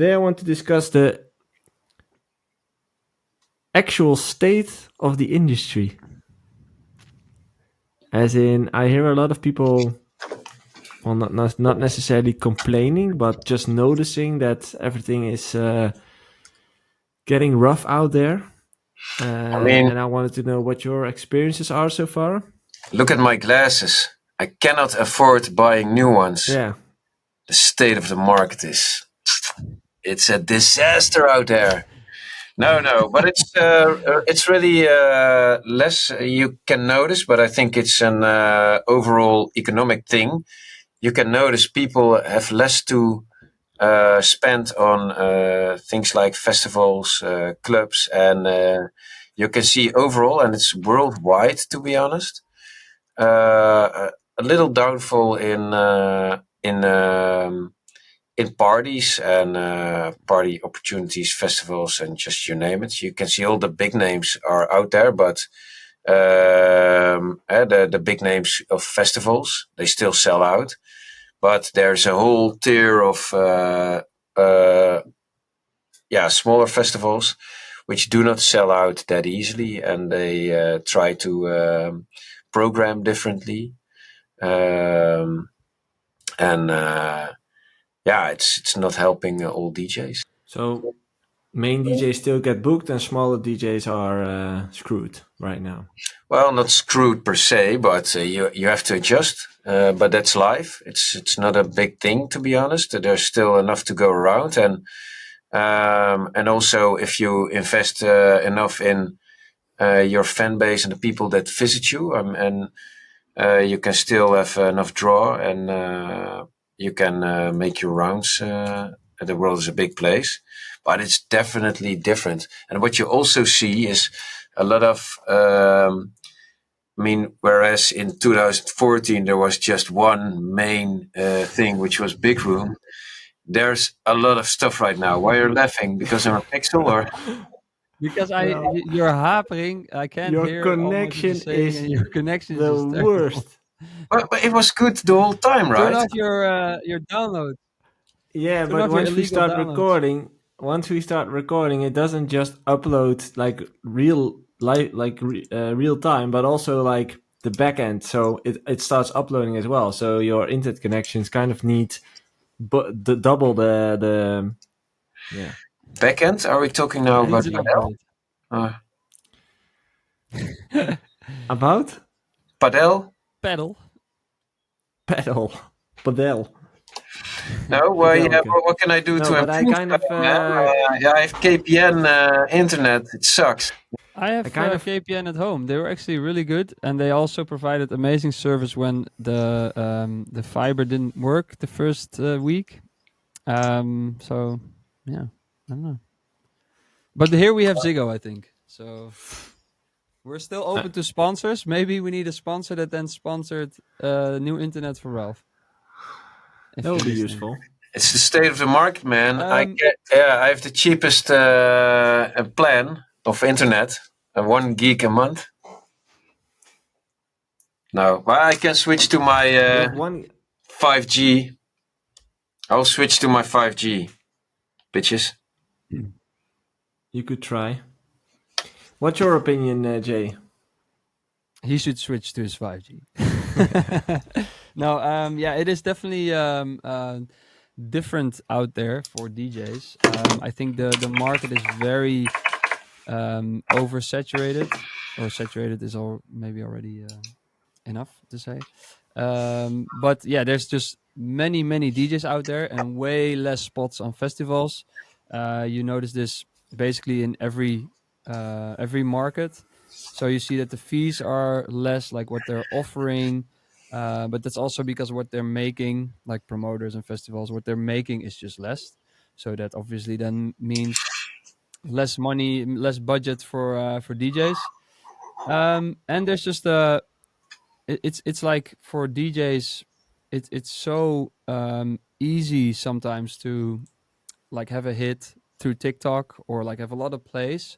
Today I want to discuss the actual state of the industry. As in, I hear a lot of people, well, not necessarily complaining, but just noticing that everything is getting rough out there. And I wanted to know what your experiences are so far. Look at my glasses. I cannot afford buying new ones. Yeah. The state of the market it's a disaster out there. No, but it's really less you can notice, but I think it's an overall economic thing. You can notice people have less to spend on things like festivals, clubs, and you can see overall, and it's worldwide, to be honest, a little downfall in parties and party opportunities, festivals, and just you name it. You can see all the big names are out there, but the big names of festivals, they still sell out. But there's a whole tier of smaller festivals which do not sell out that easily, and they try to program differently. It's not helping all DJs. So main DJs still get booked and smaller DJs are screwed right now. Well, not screwed per se, but you have to adjust. But that's life. It's not a big thing, to be honest. There's still enough to go around, and also if you invest enough in your fan base and the people that visit you, and you can still have enough draw, and you can make your rounds. The world is a big place, but it's definitely different. And what you also see is a lot of whereas in 2014 there was just one main thing, which was Big Room. There's a lot of stuff right now. Why are you laughing? Because I'm a pixel, or? Because you're happening. I can't your hear connection is and your connection the is worst. But it was good the whole time, right? Turn off your download. Yeah, Turn but off your once we illegal start downloads. recording, it doesn't just upload like real time, but also like the back end. So it starts uploading as well. So your internet connections kind of need double the yeah. Backend? Are we talking now about Needs an upgrade. About Padel? Pedal. Padel. No, what can I do to but I improve kind of I have KPN internet. It sucks. I have KPN at home. They were actually really good, and they also provided amazing service when the fiber didn't work the first week. So yeah, I don't know. But here we have Ziggo, I think. So we're still open to sponsors. Maybe we need a sponsor that then sponsored new internet for Ralph. That would be useful. It's the state of the market, man. I have the cheapest plan of internet, 1 gig a month. No, well, I can switch to my 5G. I'll switch to my 5G, bitches. You could try. What's your opinion, Jay? He should switch to his 5G. No, it is definitely different out there for DJs. I think the market is very oversaturated, or saturated is maybe already enough to say. But yeah, there's just many DJs out there and way less spots on festivals. You notice this basically in every market. So you see that the fees are less, like what they're offering. But that's also because what they're making, like promoters and festivals, what they're making is just less. So that obviously then means less money, less budget for DJs. And there's just it's like for DJs, it's so easy sometimes to like have a hit through TikTok or like have a lot of plays.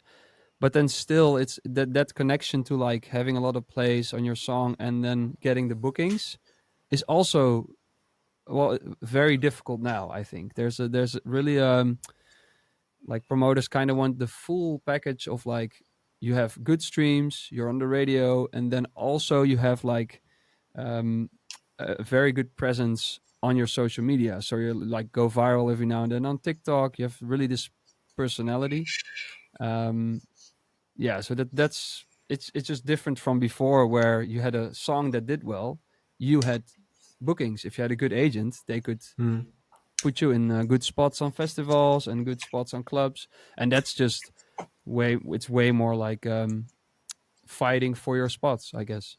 But then still, it's that connection to like having a lot of plays on your song and then getting the bookings is also well, very difficult now. I think there's really like promoters kind of want the full package of like you have good streams, you're on the radio, and then also you have like um, a very good presence on your social media. So you're like go viral every now and then on TikTok. You have really this personality. Um, yeah, so that's it's just different from before where you had a song that did well, you had bookings. If you had a good agent, they could Hmm. put you in good spots on festivals and good spots on clubs, and that's just it's way more like fighting for your spots, I guess.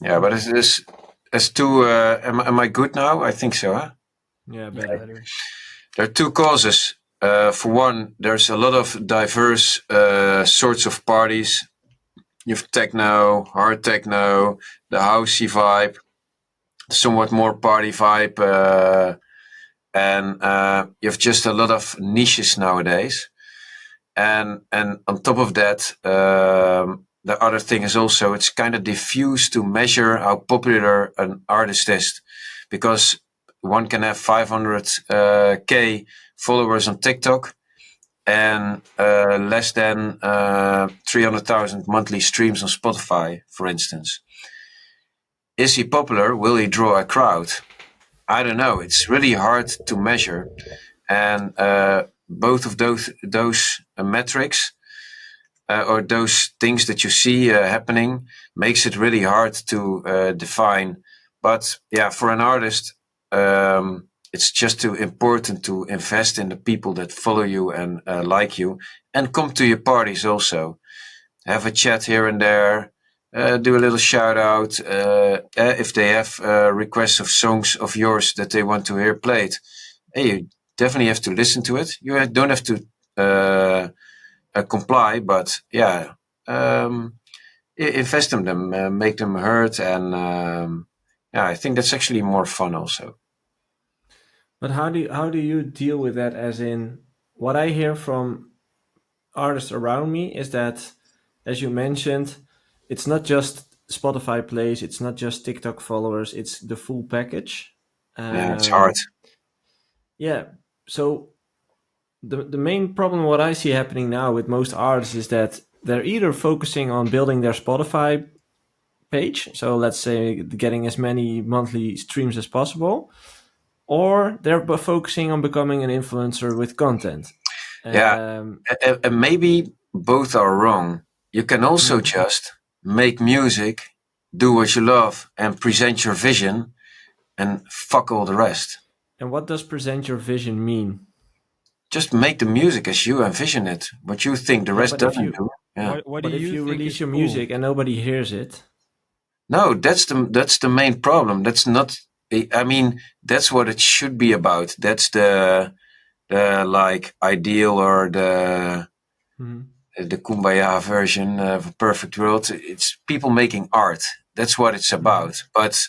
Yeah, but is this as two? Am I good now? I think so. Huh? Yeah, Yeah, better. better. There are two causes. For one, there's a lot of diverse sorts of parties. You have techno, hard techno, the housey vibe, somewhat more party vibe, and you have just a lot of niches nowadays. And on top of that, the other thing is also it's kind of diffuse to measure how popular an artist is, because one can have 500k followers on TikTok and less than 300,000 monthly streams on Spotify, for instance. Is he popular? Will he draw a crowd? I don't know. It's really hard to measure, and both of those metrics or those things that you see happening makes it really hard to define. But yeah, for an artist, it's just too important to invest in the people that follow you and like you, and come to your parties also. Have a chat here and there. Do a little shout out if they have requests of songs of yours that they want to hear played. Hey, you definitely have to listen to it. You don't have to comply, but yeah, um, invest in them, make them heard, and yeah, I think that's actually more fun also. But how do you deal with that? As in, what I hear from artists around me is that, as you mentioned, it's not just Spotify plays, it's not just TikTok followers, it's the full package. Yeah, it's hard. Yeah. So the main problem what I see happening now with most artists is that they're either focusing on building their Spotify page, so let's say getting as many monthly streams as possible, or they're focusing on becoming an influencer with content. Yeah, Um, and maybe both are wrong. You can also hmm. just make music, do what you love, and present your vision, and fuck all the rest. And what does present your vision mean? Just make the music as you envision it. What you think the Yeah, rest but if doesn't you do. Yeah. What do but if you you think release is your cool? music and nobody hears it, No, that's the main problem. That's not. I mean, that's what it should be about. That's the like ideal or hmm, the kumbaya version of a perfect world. It's people making art. That's what it's hmm. about. But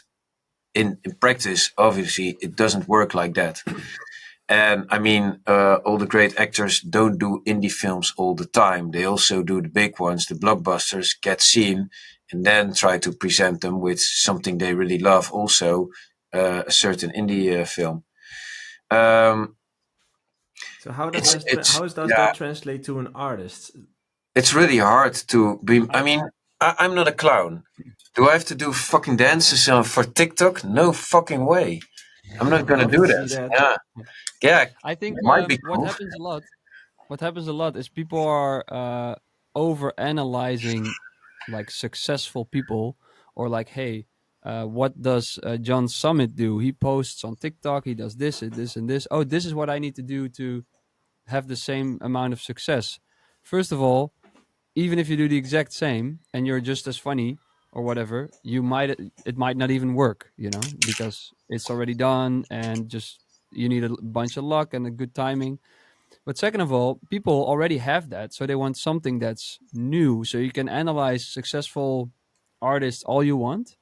in practice, obviously, it doesn't work like that. And I mean, all the great actors don't do indie films all the time. They also do the big ones, the blockbusters, get seen, and then try to present them with something they really love. Also, a certain indie film. Um, So how does it's that it's how does yeah, that translate to an artist? it's really hard to be. I I mean, I'm not a clown. Do I have to do fucking dances for TikTok? No fucking way. I'm I not would gonna love do to see that. that. Yeah, yeah, it I think might be what cool. happens a lot. What happens a lot is people are over analyzing like successful people, or like, hey, what does John Summit do? He posts on TikTok. He does this and this and this. Oh, this is what I need to do to have the same amount of success. First of all, even if you do the exact same and you're just as funny or whatever, it might not even work, because it's already done and just you need a bunch of luck and a good timing. But second of all, people already have that, so they want something that's new. So you can analyze successful artists all you want,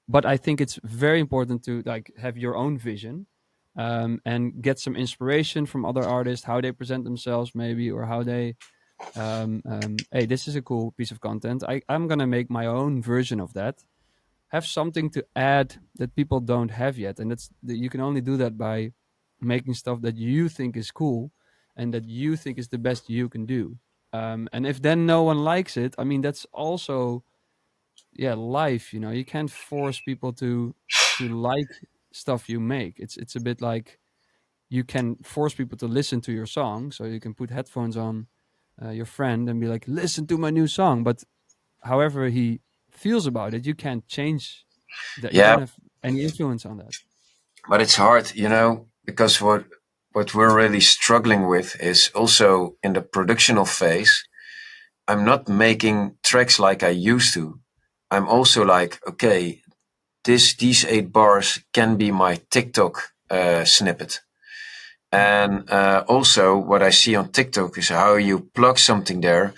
but I think it's very important to like have your own vision, and get some inspiration from other artists, how they present themselves, maybe, or how they hey, this is a cool piece of content. I'm gonna make my own version of that, have something to add that people don't have yet, and you can only do that by making stuff that you think is cool and that you think is the best you can do. And if then no one likes it, I mean, that's also, yeah, life. You can't force people to like stuff you make. It's a bit like you can force people to listen to your song, so you can put headphones on your friend and be like, listen to my new song, but however he feels about it, you can't change that. You Yeah, don't have any influence on that. but it's hard, because what we're really struggling with is also in the productional phase. I'm not making tracks like I used to. I'm also like, okay, these 8 bars can be my TikTok snippet. And also, what I see on TikTok is how you plug something there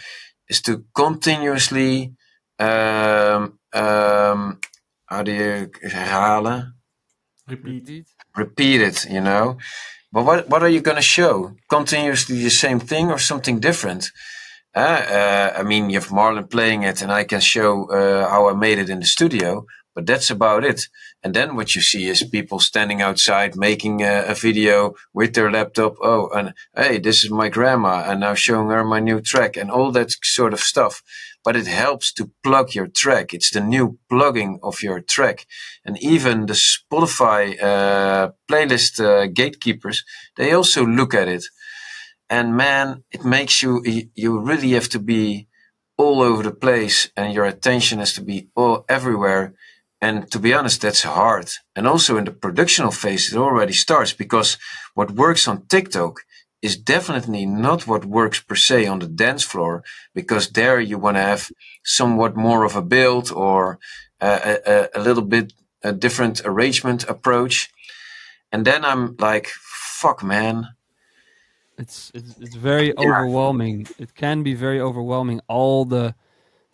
is to continuously, how do you herhalen? Repeat. Repeat it. But what are you going to show? Continuously the same thing or something different? I mean, you have Marlon playing it, and I can show how I made it in the studio, but that's about it. And then what you see is people standing outside making a video with their laptop. Oh, and hey, this is my grandma, and now showing her my new track and all that sort of stuff. But it helps to plug your track. It's the new plugging of your track. And even the Spotify playlist gatekeepers, they also look at it. And man, it makes you really have to be all over the place, and your attention has to be all everywhere. And to be honest, that's hard. And also in the productional phase, it already starts, because what works on TikTok is definitely not what works per se on the dance floor, because there you want to have somewhat more of a build, or a little bit a different arrangement approach. And then I'm like, fuck, man. It's very overwhelming. It can be very overwhelming, all the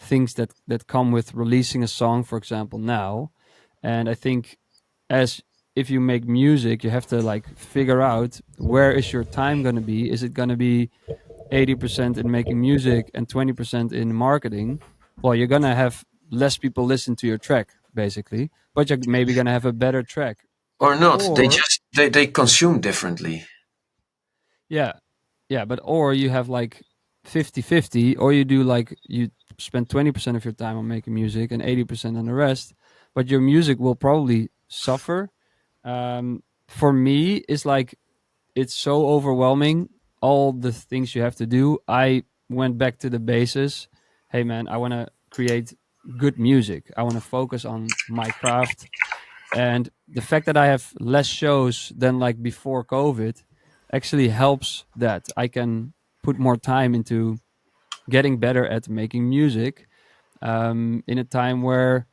things that come with releasing a song, for example, now. And I think, as if you make music, you have to like figure out, where is your time going to be? Is it going to be 80% in making music and 20% in marketing? Well, you're going to have less people listen to your track, basically, but you're maybe going to have a better track. Or not. They Or, just they consume differently. yeah, yeah, but or you have like 50-50, or you do like, you spend 20% of your time on making music and 80% on the rest, but your music will probably suffer. For me, it's like, it's so overwhelming, all the things you have to do. I went back to the basis. Hey man, I want to create good music. I want to focus on my craft. And the fact that I have less shows than like before COVID actually helps that. I can put more time into getting better at making music, in a time where,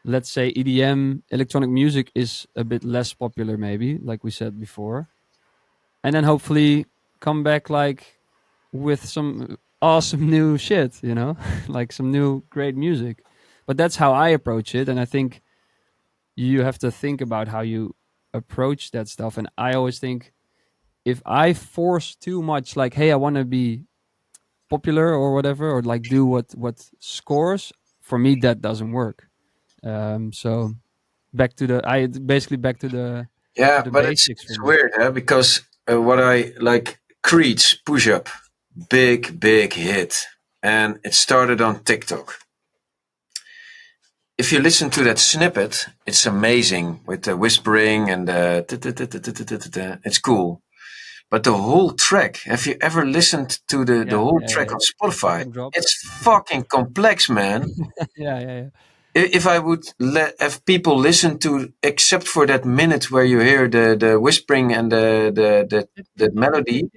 let's say, EDM, electronic music, is a bit less popular, maybe, like we said before. And then hopefully come back like with some awesome new shit, like some new great music. But that's how I approach it. And I think you have to think about how you approach that stuff. And I always think, if I force too much, like, hey, I want to be popular or whatever, or like do what scores, for me that doesn't work. So back to Yeah, the but it's basics for it's me. weird, because what I like, Creed's Push Up, big hit, and it started on TikTok. If you listen to that snippet, it's amazing with the whispering and the it's cool. But the whole track, have you ever listened to the Yeah, whole yeah, track yeah. on The Spotify? second drop. It's fucking complex, man. Yeah, yeah, yeah. If I would have people listen to, except for that minute where you hear the whispering and the melody,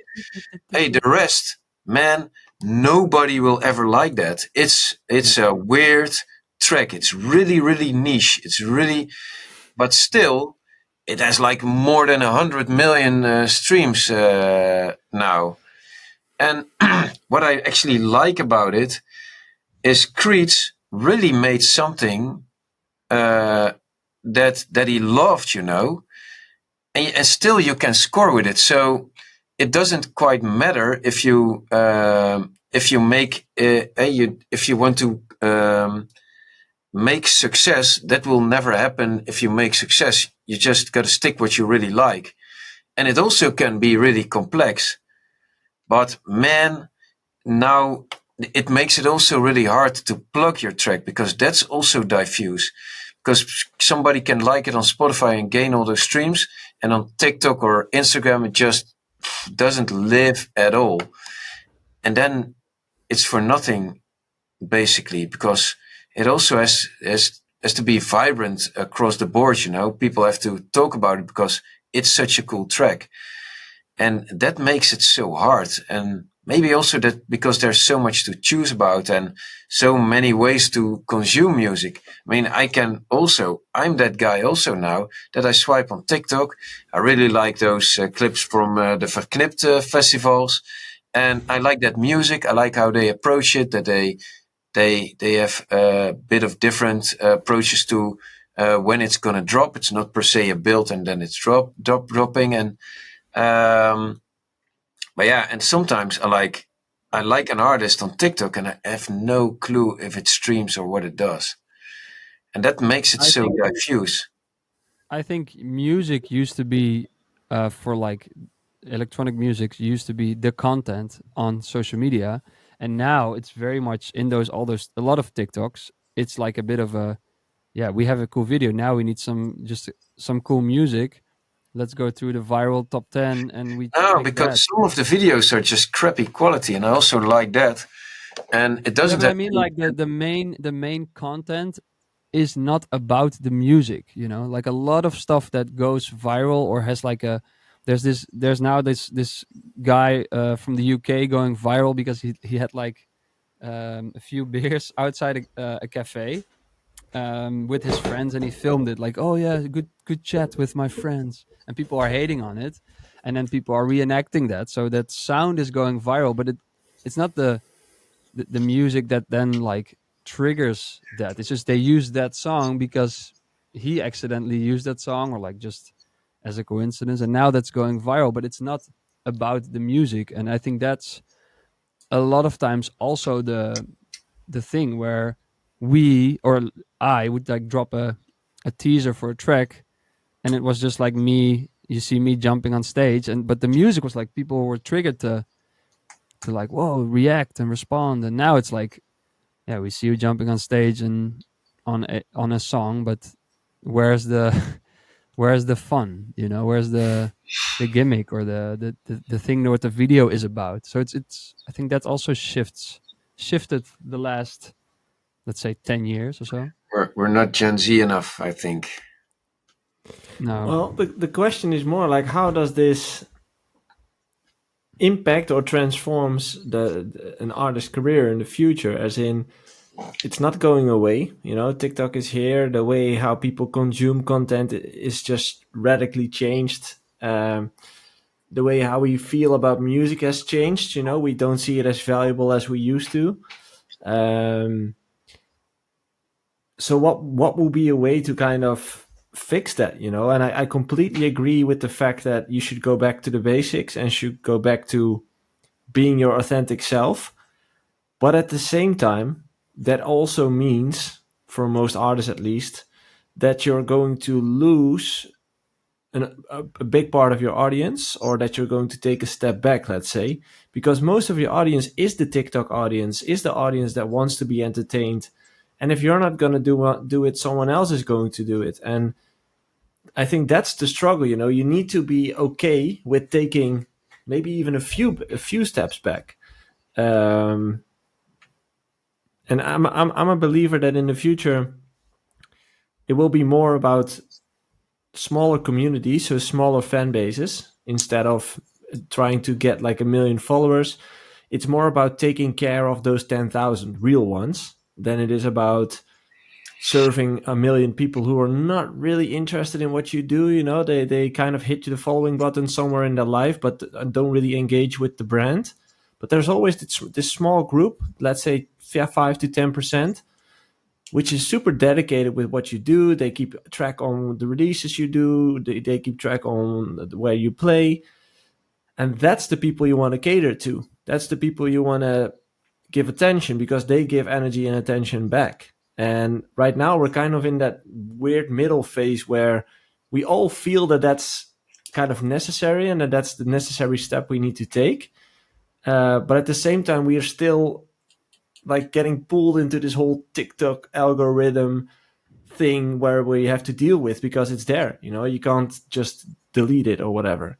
hey, the rest, man, nobody will ever like that. It's a weird track. It's really niche. It's really, but still, it has like more than 100 million streams now. And what I actually like about it is Creed's really made something that he loved, and still you can score with it. So it doesn't quite matter if you make if you want to make success, that will never happen. If you make success, you just got to stick what you really like. And it also can be really complex. But man, now it makes it also really hard to plug your track, because that's also diffuse. Because somebody can like it on Spotify and gain all those streams, and on TikTok or Instagram, it just doesn't live at all. And then it's for nothing, basically, because it also has to be vibrant across the board. People have to talk about it because it's such a cool track, and that makes it so hard. And maybe also that because there's so much to choose about and so many ways to consume music. I mean, I'm that guy also now that I swipe on TikTok. I really like those clips from the Verknipt festivals, and I like that music. I like how they approach it, that they have a bit of different approaches to when it's going to drop. It's not per se a build and then it's dropping. And but yeah, and sometimes I like an artist on TikTok and I have no clue if it streams or what it does, and that makes it I so think diffuse. I think music used to be for like electronic music used to be the content on social media, and now it's very much in those all those a lot of TikToks. It's like a bit of a yeah, we have a cool video now. We need some cool music. Let's go through the viral top 10, and we No, take that. because some of the videos are just crappy quality, and I also like that. And it Yeah, doesn't but I have mean, any. like the main content is not about the music. Like a lot of stuff that goes viral or has like a there's now this guy from the UK going viral because he had like a few beers outside a cafe with his friends, and he filmed it like, oh yeah, good chat with my friends, and people are hating on it, and then people are reenacting that, so that sound is going viral, but it's not the music that then like triggers that. It's just they use that song because he accidentally used that song or like just as a coincidence, and now that's going viral, but it's not about the music. And I think that's a lot of times also the thing where we or I would like drop a teaser for a track, and it was just like me, you see me jumping on stage, and but the music was like people were triggered to like, whoa, react and respond. And now it's like, yeah, we see you jumping on stage and on a song, but where's the where's the fun? Where's the gimmick or the thing that what the video is about? So it's I think that also shifted the last, let's say, 10 years or so. We're not Gen Z enough, I think. No. Well, the question is more like, how does this impact or transforms an artist's career in the future? As in, it's not going away. TikTok is here. The way how people consume content is just radically changed. The way how we feel about music has changed. We don't see it as valuable as we used to. So what will be a way to kind of fix that? And I completely agree with the fact that you should go back to the basics and should go back to being your authentic self. But at the same time, that also means, for most artists at least, that you're going to lose a big part of your audience, or that you're going to take a step back, let's say, because most of your audience is the TikTok audience, is the audience that wants to be entertained. And if you're not going to do it, someone else is going to do it. And I think that's the struggle. You need to be okay with taking maybe even a few steps back. And I'm a believer that in the future it will be more about smaller communities, so smaller fan bases, instead of trying to get like 1 million followers. It's more about taking care of those 10,000 real ones than it is about serving 1 million people who are not really interested in what you do. They kind of hit the following button somewhere in their life, but don't really engage with the brand. But there's always this small group, let's say 5 to 10%, which is super dedicated with what you do. They keep track on the releases you do. They keep track on where you play. And that's the people you want to cater to. That's the people you want to give attention, because they give energy and attention back. And right now we're kind of in that weird middle phase where we all feel that that's kind of necessary and that that's the necessary step we need to take. But at the same time, we are still like getting pulled into this whole TikTok algorithm thing where we have to deal with because it's there. You can't just delete it or whatever.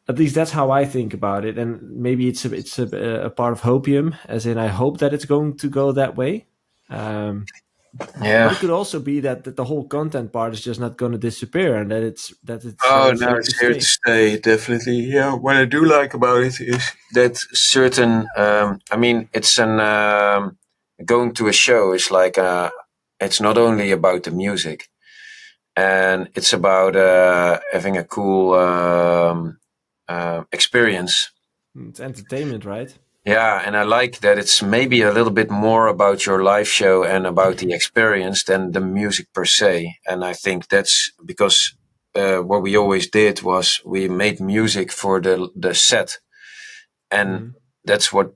At least that's how I think about it, and maybe it's a part of hopium, as in I hope that it's going to go that way. But it could also be that the whole content part is just not going to disappear, and that it's Oh it's no, here to it's here to stay. stay, definitely. Yeah, what I do like about it is that certain. I mean, it's an going to a show is like it's not only about the music, and it's about having a cool experience. It's entertainment, right? Yeah, and I like that it's maybe a little bit more about your live show and about the experience than the music per se. And I think that's because what we always did was we made music for the set, and that's what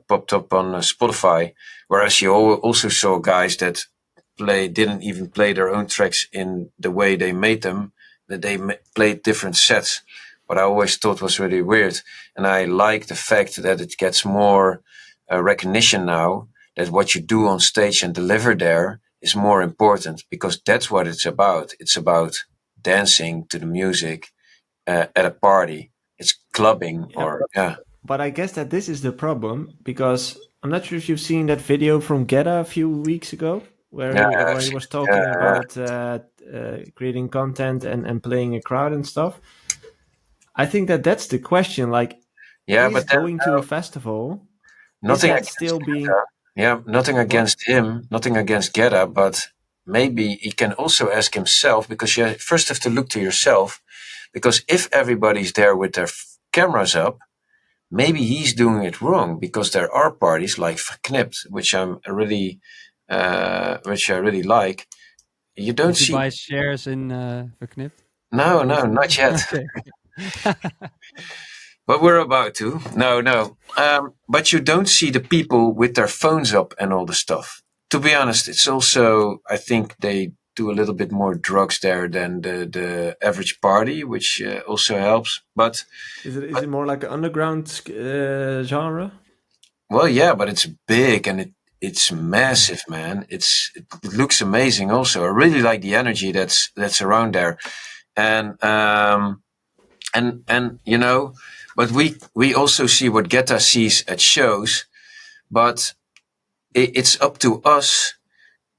popped up on Spotify. Whereas you also saw guys that didn't even play their own tracks in the way they made them, that they played different sets. What I always thought was really weird, and I like the fact that it gets more recognition now. That what you do on stage and deliver there is more important because that's what it's about. It's about dancing to the music at a party. It's clubbing Yeah, or yeah. but I guess that this is the problem because I'm not sure if you've seen that video from Geta a few weeks ago Yeah, where he was yeah, talking about creating content and playing a crowd and stuff. I think that's the question. Like, yeah. is But then going to a festival, is nothing that against still being yeah, nothing what? against him, nothing against Geta, but maybe he can also ask himself because you first have to look to yourself. Because if everybody's there with their cameras up, maybe he's doing it wrong because there are parties like Verknipt, which I really like. You don't Did you see, buy shares in Verknipt no, no, recently? not yet. Okay. But we're about to. No, no. But you don't see the people with their phones up and all the stuff. To be honest, it's also, I think they do a little bit more drugs there than the average party, which also helps. Is it more like an underground genre? Well, yeah, but it's big and it's massive, man. It looks amazing. Also, I really like the energy that's around there, and and but we also see what Geta sees at shows, but it's up to us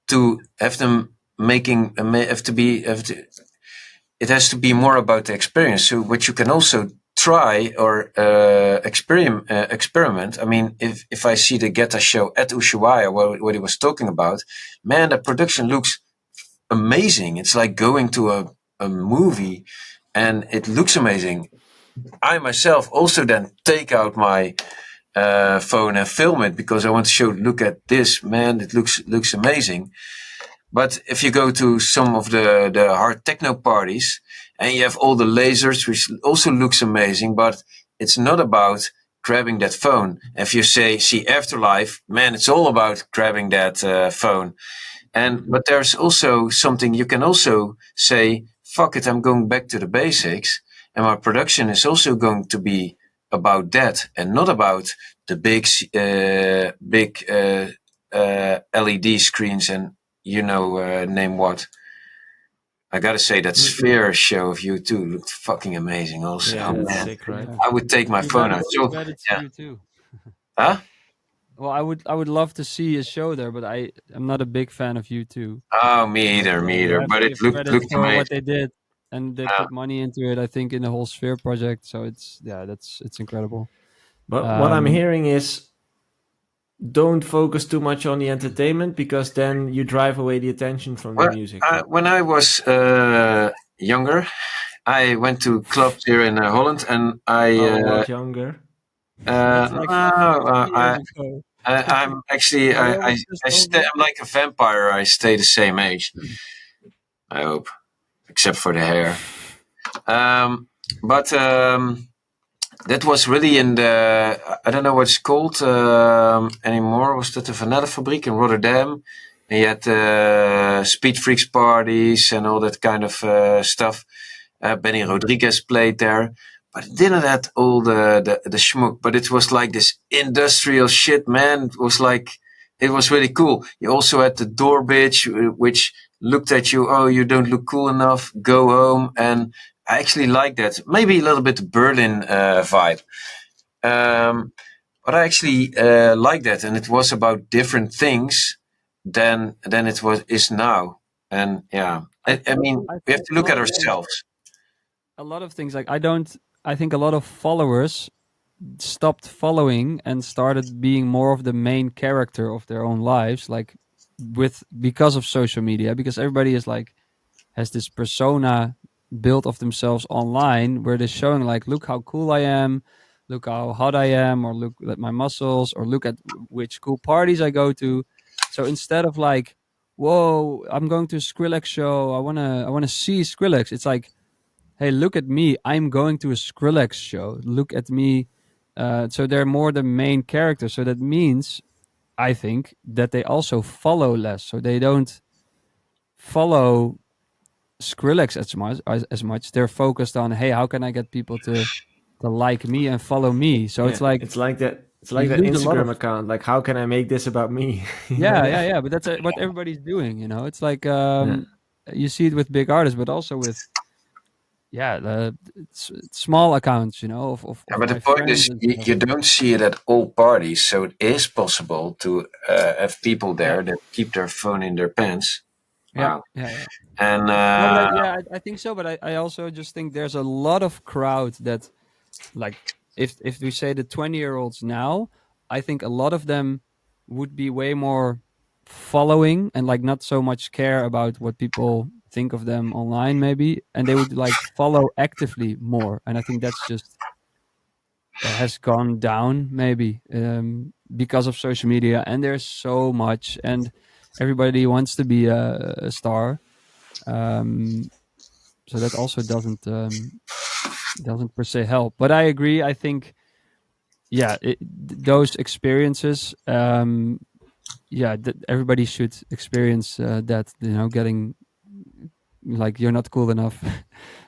to have them making have to it has to be more about the experience. So what you can also try or experiment. I mean, if I see the Geta show at Ushuaia, what he was talking about, man, the production looks amazing. It's like going to a movie, and it looks amazing. I myself also then take out my phone and film it because I want to show. Look at this, man! It looks amazing. But if you go to some of the hard techno parties and you have all the lasers, which also looks amazing, but it's not about grabbing that phone. If you see Afterlife, man, it's all about grabbing that phone. But there's also something you can also say, fuck it, I'm going back to the basics, and my production is also going to be about that and not about the big LED screens and name what. I gotta say that Sphere show of U2 looked fucking amazing. Also, Yeah, oh, that's man, sick, right? Yeah. I would take my Too bad phone out. it's too So bad it's yeah, you too. huh? Well, I would love to see a show there, but I'm not a big fan of you too. Oh, me But either, me you either. have But to it give credit looked for what amazing. they did, and they Yeah. put money into it. I think in the whole Sphere project, so it's incredible. But what I'm Um, hearing is don't focus too much on the entertainment because then you drive away the attention from the Well, music. when I was younger, I went to clubs here in Holland, and A lot younger. that's like no, 50 years ago. I'm actually No, they always just told me. I'm like a vampire. I stay the same age. I hope, except for the hair. Um, but that was really in the, I don't know what it's called anymore. Was that the Vanillefabriek in Rotterdam? And you had Speed Freaks parties and all that kind of stuff. Benny Rodriguez played there, but it didn't have all the schmuck. But it was like this industrial shit, man. It was like, it was really cool. You also had the door bitch, which looked at you. Oh, you don't look cool enough. Go home. And I actually like that. Maybe a little bit Berlin vibe. But I actually like that, and it was about different things than it is now. And yeah, I mean, I we have think to a look lot at of things, ourselves. like I think a lot of followers stopped following and started being more of the main character of their own lives, like because of social media, because everybody is like has this persona built of themselves online where they're showing like, look how cool I am, look how hot I am, or look at my muscles, or look at which cool parties I go to. So instead of like, whoa, I'm going to a Skrillex show, I wanna see Skrillex, it's like, hey, look at me, I'm going to a Skrillex show, look at me. So they're more the main character, so that means, I think, that they also follow less, so they don't follow Skrillex as much. They're focused on, hey, how can I get people to like me and follow me? So it's Yeah, like it's like that. It's like you that lose a lot Instagram of. account. Like, how can I make this about me? Yeah, yeah. But that's what everybody's doing. It's like Yeah. you see it with big artists, but also with small accounts. Yeah, Of but the my point friends is, and stuff. you don't see it at all parties, so it is possible to have people Yeah. there that keep their phone in their pants. Yeah, Wow. yeah, yeah. And No, but I think so. But I also just think there's a lot of crowd that, like, if we say the 20-year-olds now, I think a lot of them would be way more following and like not so much care about what people think of them online, maybe, and they would like follow actively more. And I think that's just has gone down, maybe, because of social media, and there's so much, and everybody wants to be a star. um so that also doesn't per se help. But I agree, I think, yeah, those experiences, everybody should experience that, getting like, you're not cool enough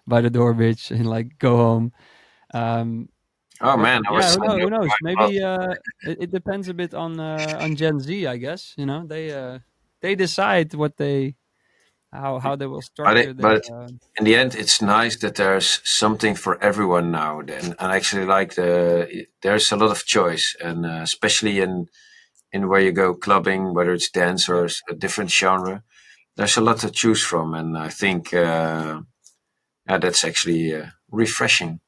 by the door, bitch, and like, go home. um oh but man, I yeah, was who knows, signing who up knows, quite a lot. maybe it depends a bit on Gen Z, I guess. They decide what they how they will structure their But in the end, it's nice that there's something for everyone now. Then, and actually, like there's a lot of choice, and especially in where you go clubbing, whether it's dance yeah. or a different genre, there's a lot to choose from, and I think yeah, that's actually refreshing.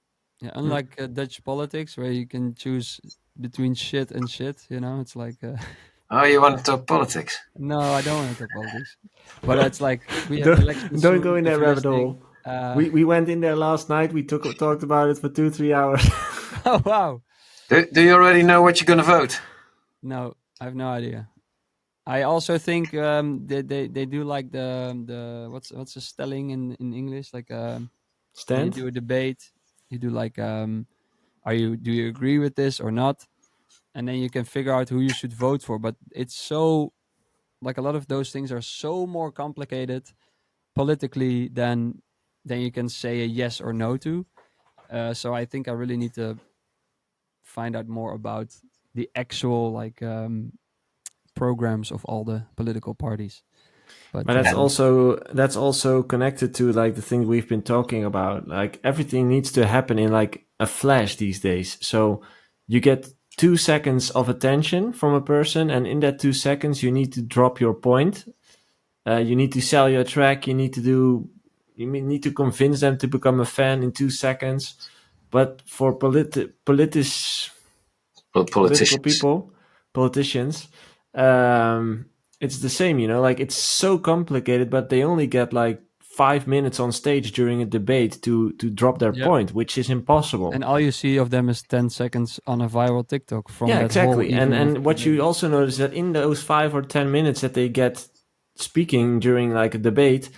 Yeah, Mm. unlike Dutch politics, where you can choose between shit and shit, it's like, Oh, you want to talk politics? no, I don't want to talk politics, but it's like we have don't elections don't go soon. in If that you're rabbit listening, hole. We went in there last night. We talked about it for 2-3 hours. oh wow, Do you already know what you're gonna vote? no, I have no idea. I also think they do like the what's the stelling in English, like, when you Stand. do a debate, you do like, do you agree with this or not, and then you can figure out who you should vote for. But it's so, like, a lot of those things are so more complicated politically than you can say a yes or no to. So I think I really need to find out more about the actual, like, programs of all the political parties. But But that's also connected to like the thing we've been talking about. Like everything needs to happen in like a flash these days. So you get 2 seconds of attention from a person, and in that 2 seconds, you need to drop your point. You need to sell your track. You need to convince them to become a fan in 2 seconds. But for Well, political politicians. people, politicians, um, it's the same, like it's so complicated, but they only get like 5 minutes on stage during a debate to drop their yeah, point, which is impossible. and all you see of them is 10 seconds on a viral TikTok from Yeah, that whole exactly. and evening of and the what debate. you also notice that in those 5 or 10 minutes that they get speaking during like a debate,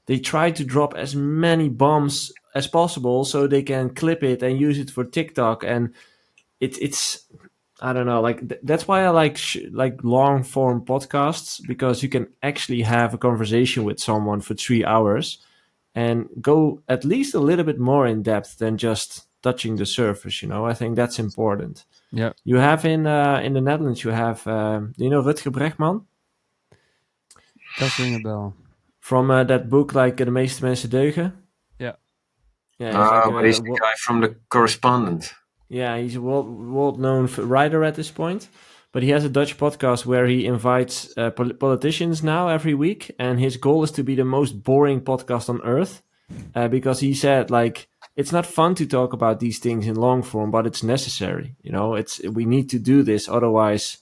they try to drop as many bombs as possible so they can clip it and use it for TikTok. And it's I don't know, like that's why I like long form podcasts, because you can actually have a conversation with someone for 3 hours and go at least a little bit more in depth than just touching the surface. I think that's important. Yeah. You have in the Netherlands, you have do you know Rutger Bregman Does ring a bell. from that book, like De meeste mensen deugen? Yeah. Yeah, he's like But he's the guy from The Correspondent. Yeah, he's a world-known writer at this point. But he has a Dutch podcast where he invites politicians now every week. And his goal is to be the most boring podcast on earth. Because he said, like, it's not fun to talk about these things in long form, but it's necessary. We need to do this. Otherwise,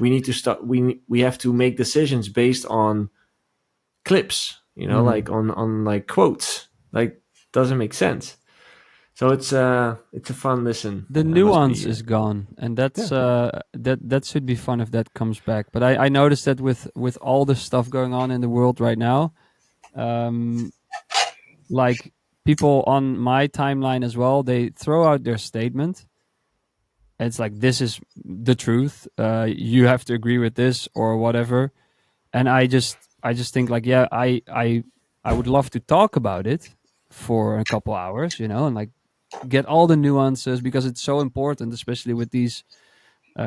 we need to start. We have to make decisions based on clips, like on like quotes. Like, doesn't make sense. So it's a fun listen. The nuance is gone, and that's that should be fun if that comes back. But I noticed that with all the stuff going on in the world right now, like people on my timeline as well, they throw out their statement. It's like, this is the truth. You have to agree with this or whatever. And I just think like, yeah, I would love to talk about it for a couple hours, and like get all the nuances, because it's so important, especially with these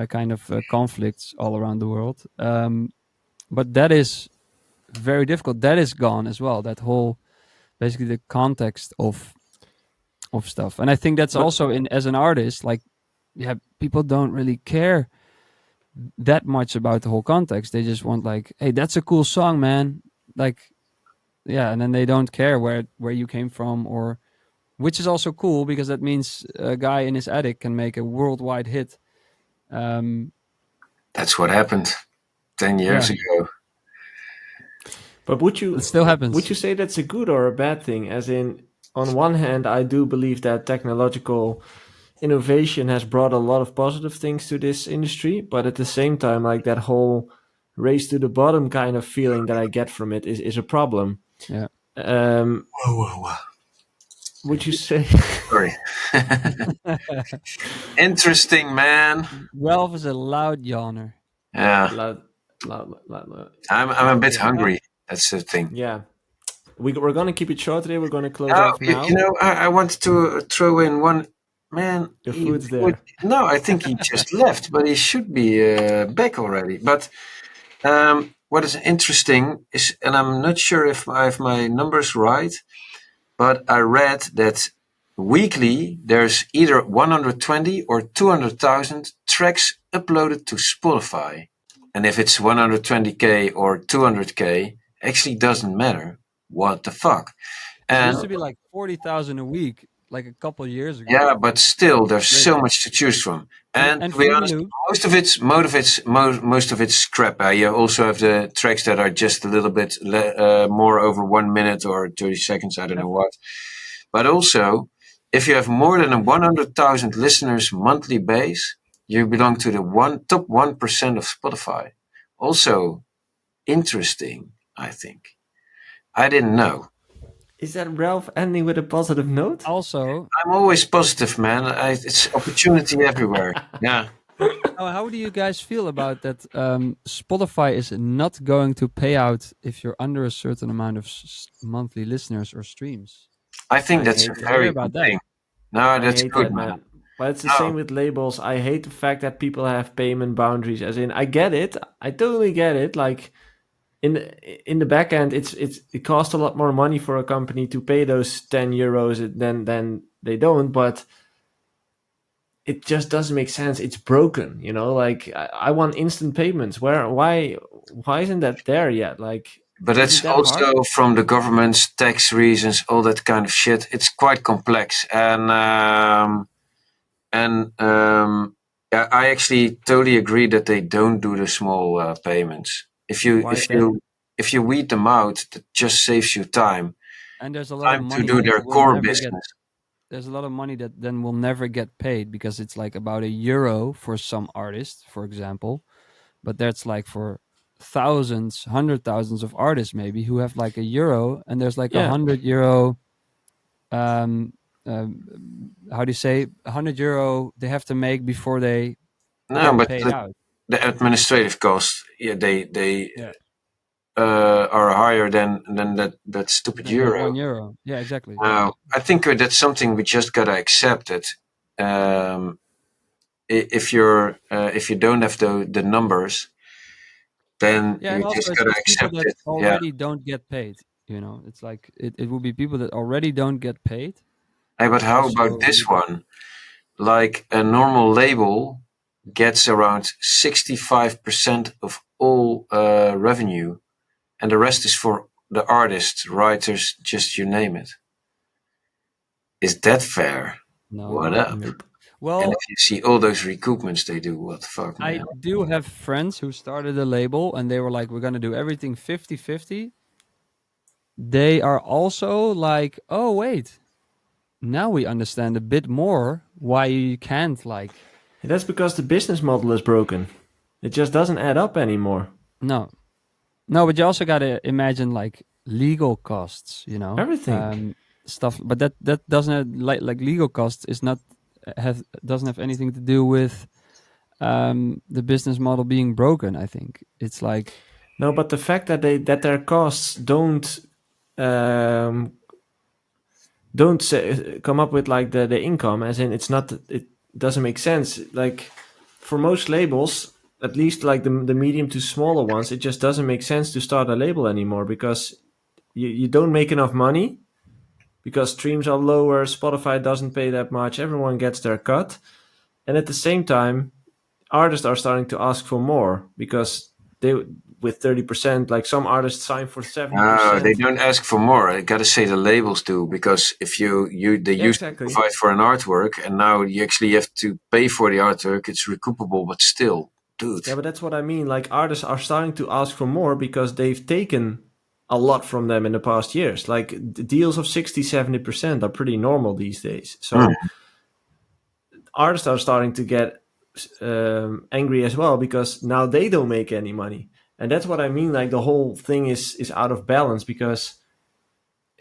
kind of conflicts all around the world. But that is very difficult. That is gone as well. That whole, basically the context of stuff. And I think that's also as an artist, like, yeah, people don't really care that much about the whole context. They just want like, hey, that's a cool song, man. Like, yeah, and then they don't care where you came from, or which is also cool, because that means a guy in his attic can make a worldwide hit. That's what happened 10 years ago. But it still happens. Would you say that's a good or a bad thing? As in, on one hand, I do believe that technological innovation has brought a lot of positive things to this industry, but at the same time, like, that whole race to the bottom kind of feeling that I get from it is a problem. Yeah. Whoa. Would you say? Sorry. Interesting, man. Ralph is a loud yawner. Yeah. Loud. I'm a bit hungry. That's the thing. Yeah. We're going to keep it short today. We're going to close off now. I wanted to throw in one. Man, the food's there. No, I think he just left, but he should be back already. But what is interesting is, and I'm not sure if I have my numbers right, but I read that weekly there's either 120 or 200,000 tracks uploaded to Spotify. And if it's 120k or 200k, actually doesn't matter. What the fuck? It used to be like 40,000 a week, like a couple of years ago. Yeah, but still, there's so much to choose from. And to be honest, most of it's crap. You also have the tracks that are just a little bit more over 1 minute or 30 seconds. I don't know what. But also, if you have more than a 100,000 listeners monthly base, you belong to the top 1% of Spotify. Also, interesting, I think. I didn't know. Is that Ralph ending with a positive note? Also, I'm always positive, man. It's opportunity everywhere. Yeah. How do you guys feel about that? Spotify is not going to pay out if you're under a certain amount of monthly listeners or streams. I think that's a very good thing. No, that's good, man. But it's the same with labels. I hate the fact that people have payment boundaries. As in, I get it. I totally get it. Like, in the back end, it costs a lot more money for a company to pay those 10 euros than they don't, but it just doesn't make sense. It's broken, like, I want instant payments. Why isn't that there yet? Like, but that's also hard? From the government's tax reasons, all that kind of shit. It's quite complex. And I actually totally agree that they don't do the small payments. If you weed them out, that just saves you time. And there's a lot of money to do their core business. There's a lot of money that then will never get paid, because it's like about €1 for some artists, for example. But that's like for thousands, 100,000s of artists maybe who have like €1, and there's like €100 um, how do you say, €100 they have to make before they No, get but paid out. the administrative costs, yeah, they Yeah. are higher than that stupid Than that euro. €1. Yeah, exactly. I think that's something we just gotta accept it. If you don't have the numbers, then Yeah, you and also just gotta it's people accept that it. Yeah. already don't get paid. It's like it will be people that already don't get paid. Hey, but how about Also, this one? Like a normal label gets around 65% of all revenue, and the rest is for the artists, writers, just you name it. Is that fair? no. What up? Nope. And Well, if you see all those recoupments they do, what the fuck, I man? do have friends who started a label and they were like, we're going to do everything 50-50. They are also like, oh, wait, now we understand a bit more why you can't like, That's because the business model is broken. It just doesn't add up anymore. no, but you also got to imagine like legal costs, Everything. stuff, but that doesn't have, like legal costs is not doesn't have anything to do with the business model being broken. I think it's like, No, but the fact that their costs um, don't come up with like the income, as in it doesn't make sense. Like for most labels, at least like the medium to smaller ones, it just doesn't make sense to start a label anymore because you don't make enough money because streams are lower, Spotify doesn't pay that much, everyone gets their cut, and at the same time, artists are starting to ask for more because they with 30%, like some artists sign for They 70%. don't ask for more. I gotta say the labels do, because if they Yeah, used to exactly. provide for an artwork, and now you actually have to pay for the artwork. It's recoupable, but still, dude. Yeah, but that's what I mean. Like artists are starting to ask for more because they've taken a lot from them in the past years. Like the deals of 60, 70% are pretty normal these days. So artists are starting to get angry as well because now they don't make any money. And that's what I mean. Like the whole thing is out of balance because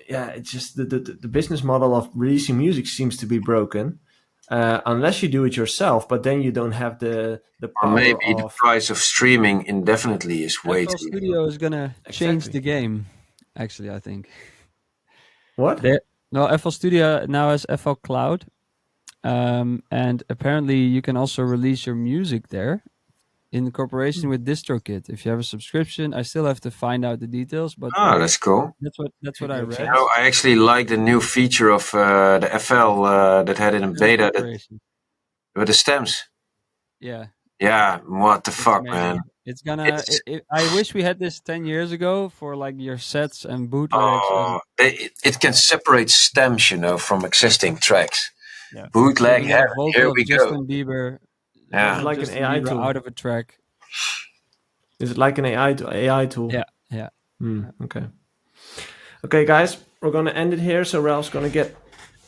yeah, it's just the business model of releasing music seems to be broken. Unless you do it yourself, but then you don't have the Or power maybe the of price of streaming indefinitely is way FL too. Studio is gonna change exactly the game. Actually, I think what. no, FL Studio now has FL Cloud, and apparently you can also release your music there in cooperation with DistroKid. If you have a subscription, I still have to find out the details, but Ah, that's cool. that's what I Makes read. sense. I actually like the new feature of the FL that had it in Stems beta, that integration. with the stems. Yeah, Yeah, what the it's fuck, amazing. man. It's gonna. It's I wish we had this 10 years ago for like your sets and bootlegs and it can separate stems, from existing tracks. yeah. So you Bootleg can get a heaven. Here vocal of we go. Is Yeah. it Justin like an AI Bieber tool? out of a track. Is it like an AI tool? Yeah, yeah. Okay. Okay, guys, we're gonna end it here. So Ralph's gonna get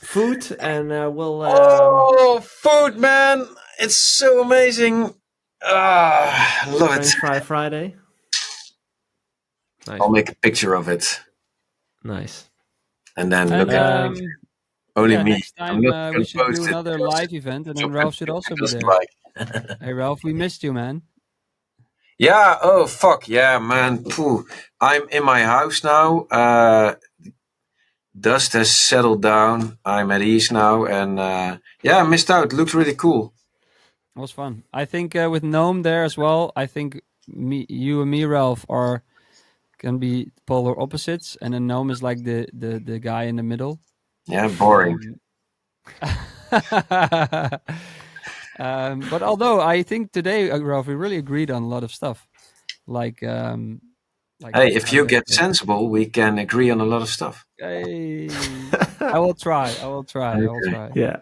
food, and we'll. Oh, food, man! It's so amazing. Ah, I love French it. Fry Friday. Nice. I'll make a picture of it Nice. and then And look at only yeah, me. next I'm time not we gonna should do post it another because live event, and then so Ralph should also be doesn't there. like. Hey Ralph, we missed you, man. Yeah. Oh fuck. Yeah, man. Phew. I'm in my house now. Dust has settled down. I'm at ease now, and yeah, I missed out. It looks really cool. It was fun. I think with Gnome there as well. I think you and me, Ralph, can be polar opposites, and then Gnome is like the guy in the middle. Yeah, boring. But although I think today, Ralph, we really agreed on a lot of stuff. Like Hey, if how you get sensible, we can agree on a lot of stuff. Hey, I will try. I will try. Yeah.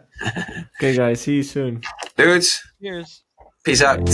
Okay, guys. See you soon. Dudes, Cheers. peace Bye. out.